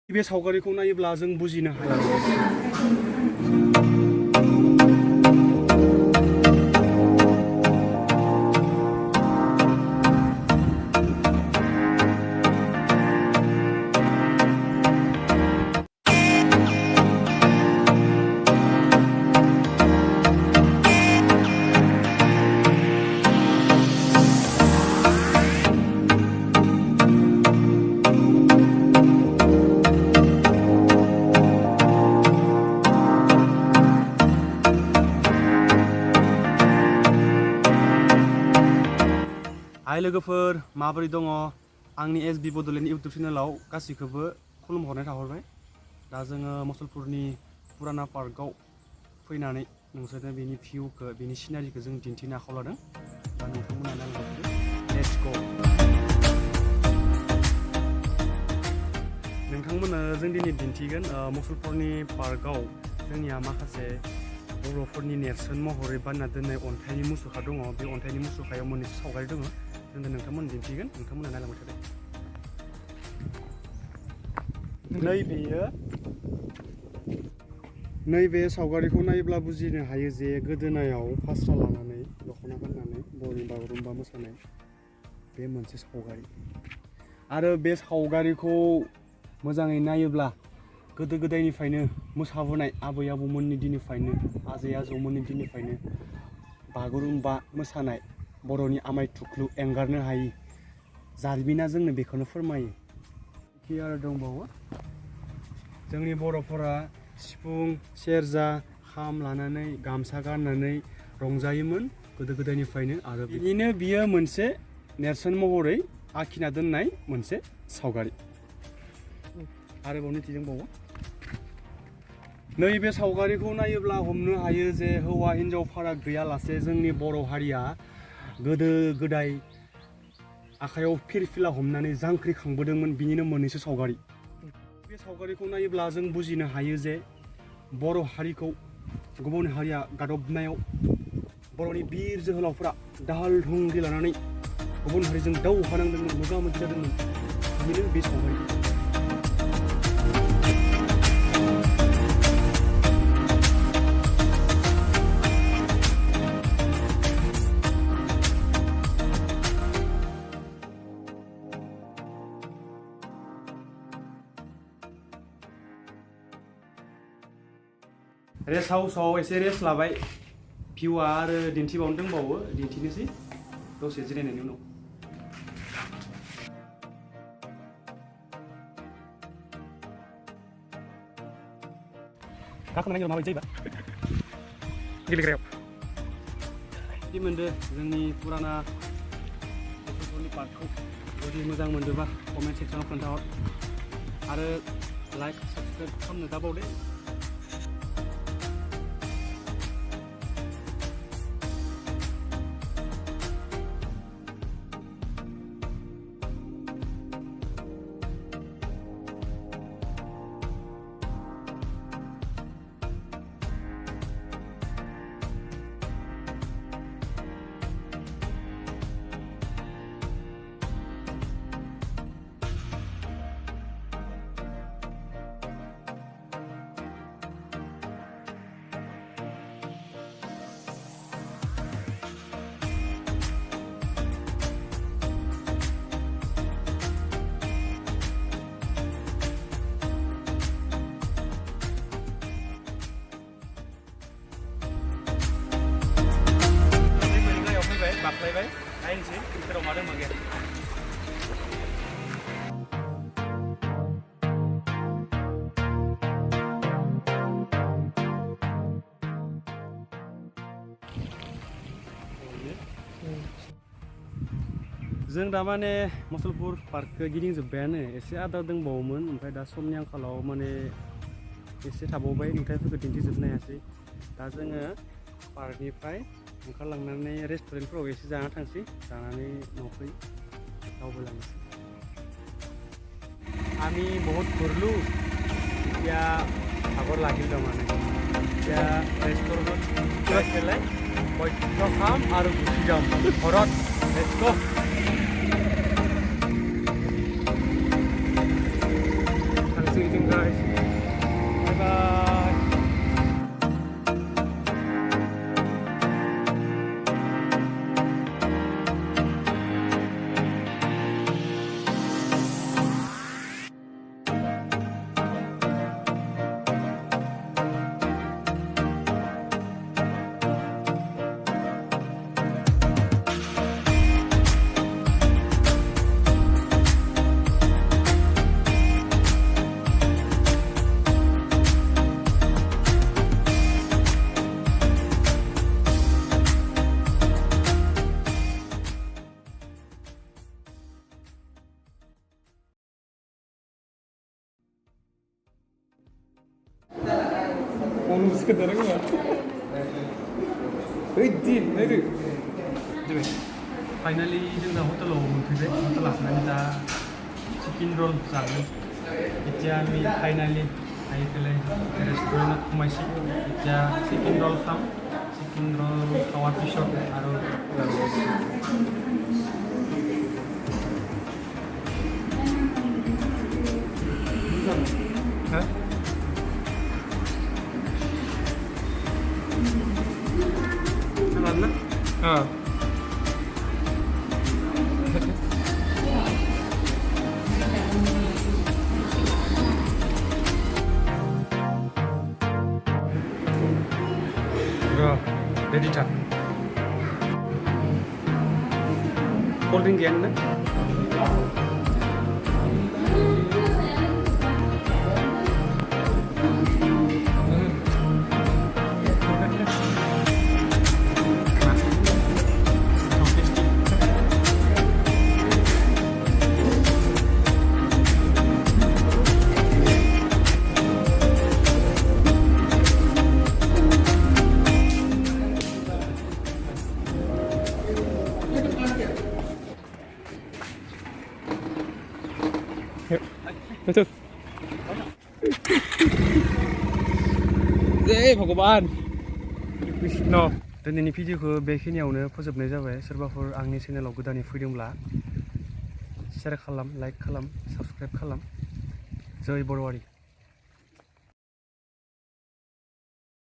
बे सावगारिखौ नायोब्ला जों बुजिनो हायो हाय लोगोफोर माबोरै दङ आंनि एसबि बड'लेण्ड इउट्युब चेनेलाव गासैखौबो खुलुमहरनाय थाहरबाय दा जोङो मुसलपुरनि पुराना पार्कआव फैनानै नोंसोरनो बेनि भिउखौ बेनि सिनारिखौ जों दिन्थिनो आखायाव लादों दा नोंथांमोना नायलांदो लेट्स गो नोंथांमोना जों दिनै दिन्थिगोन मुसलपुरनि पार्कआव जोंनिया माखासे बर'फोरनि नेरसोन महरै बानायना दोननाय अन्थाइनि मुसुखा दङ बे अन्थाइनि मुसुखायाव मोननैसो सावगारि दङ जों नोंथांमोन दिन्थिगोन नोंथांमोना नायलांबाय थादो नैबे सावगारिखौ नायोब्ला बुजिनो हायो जे गोदोनायाव फास्रा लानानै दख'ना गाननानै बर'नि बागुरुम्बा मोसानाय बे मोनसे सावगारि आरो बे सावगारिखौ मोजाङै नायोब्ला गोदो गोदायनिफ्रायनो मोसाबोनाय आबै आबौमोननि दिननिफ्रायनो आजै आजौमोननि दिननिफ्रायनो बागुरुम्बा मोसानाय बर'नि आमाय थुख्लु एंगारनो हायि जारिमिना जोंनो बेखौनो फोरमायो आरो दंबावो जोंनि बर'फोरा सिफुं सेरजा खाम लानानै गामसा गाननानै रंजायोमोन गोदो गोदायनिफ्रायनो आरो बिदिनो बियो मोनसे नेरसोन महरै आखिना दोननाय मोनसे सावगारि आरोबाव नैथिजोंबावो नैबे सावगारिखौ नायोब्ला हमनो हायो जे हौवा हिन्जाव फाराग गैयालासे जोंनि बर' हारिया गोदो गोदाय आखायाव फिरफिला हमनानै जांख्रिखांबोदोंमोन बिनिनो मोननैसो सावगारि बे सावगारिखौ नायोब्ला जों बुजिनो हायो जे बर' हारिखौ गुबुन हारिया गादबनायाव बर'नि बिर जोहोलावफोरा दाहाल थुंग्रि लानानै गुबुन हारिजों दावहा नांदोंमोन मोगा मोगि जादोंमोन बिनिनो बे सावगारि रेस्ट हाउसआव एसे रेस्ट लाबाय भिउआ आरो दिन्थिबावनो दंबावो दिन्थिनोसै दसे जिरायनायनि उनाव गाखोनानै माबायदि जायोबा गेलेग्रायाव बिदि मोनदो जोंनि पुराना मुसलपुरनि पार्कखौ जुदि मोजां मोनदोंबा कमेन्ट सेक्सनाव खोन्थाहर आरो लाइक साबस्क्राइब खालामनो दाबावदे बाख्लायबाय नायनोसै इसोराव मा दंमोन गैया जों दा माने मुसलपुर पार्कखौ गिदिंजोब्बायानो एसे आद्रा दंबावोमोन ओमफ्राय दा समनि आंखालाव माने एसे थाबावबाय नुथायफोरखौ दिन्थिजोबनो हायासै दा जोङो पार्कनिफ्राय ओंखारलांनानै रेस्टुरेन्टफोराव एसे जाना थांसै जानानै न'खै दावबायलांनोसै आमी बहुत घुरलु এতিয়া ভাগৰ লাগিল তাৰমানে এতিয়া ৰেষ্টুৰেণ্টত গৈ পেলাই বৈদ্য খাম আৰু গুচি যাম ঘৰত লেটছ গো थांसै जों Onu sıkıntı yok. Din, ne diyor? Finally जोंना हटेलाव मोनफैबाय हटेल हाबनानै दा चिकेन रल जागोन এতিয়া আমি फाइनालि आइ पेलाय रेस्टुरेन्टত সোমাইছোঁ এতিয়া চিকেন ৰল খাম চিকেন ৰল খোৱাৰ পিছত আৰু হা खोनादोंना Ready, Chan? Holding the end. Betul. भगवान न दिनैनि भिडिअखौ बेखिनियावनो फोजोबनाय जाबाय सोरबाफोर आंनि चेनेलाव गोदानै फैदोंब्ला शेयार खालाम लाइक खालाम साबस्क्राइब खालाम जय बर'वारि